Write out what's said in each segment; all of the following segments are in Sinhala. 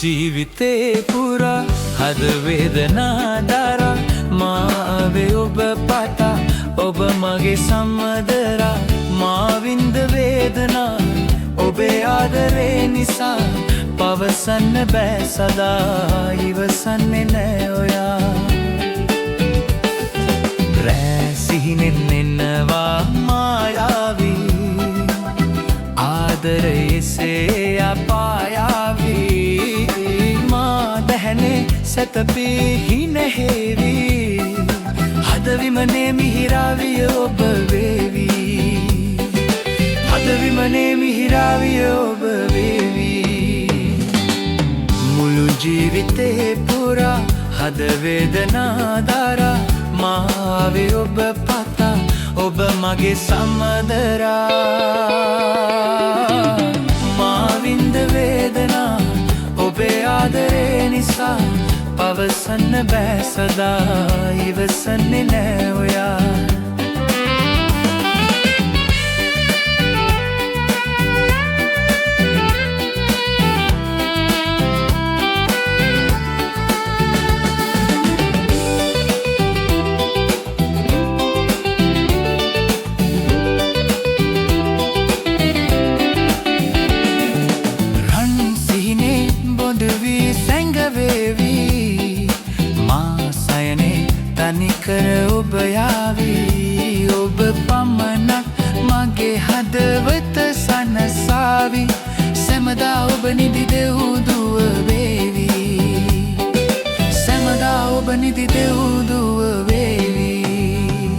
ජීවිතේ පුරා හද වේදනා දරා මාවේ ඔබ පතා ඔබ මගේ සම්මදරා මා විඳ වේදනා ඔබේ ආදරේ නිසා පවසන්න බෑ සදා ඉවසන්නේ නෑ ඔයා රෑ සිහිනෙන් එනවා මායාවී ආදරේ සේ අපායාවී මා දැහැනේ සැතපී නැහෙවී හදවිමනේ මිහිරාවිය ඔබ වේවී හදවිමනේ මිහිරාවිය ඔබ වේවී මුළු ජීවිතේ පුරා හද වේදනා දරා මාවේ ඔබ පතා ඔබ මගේ සම්මදරා මා විඳ වේදනා ඔබේ ආදරේ නිසා පවසන්න බෑ සදා ඉවසන්නේ නෑ ඔයා තනිකර ඔබ යාවී ඔබ පමණක් මගේ හදවත සනසාවි සැමදා ඔබ නිදි දෙව්දුව වේවී සැමදා ඔබ නිදි දෙව්දුව වේවී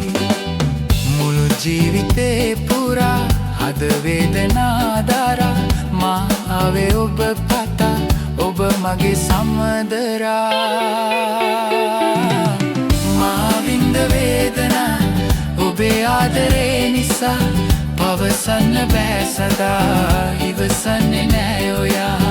මුළු ජීවිතේ පුරා හද වේදනා දරා මාවේ ඔබ පතා ඔබ මගේ සම්මදරා වේදනා ඔබේ ආදරේ නිසා පවසන්න බෑ සදා ඉවසන්නේ නෑ ඔයා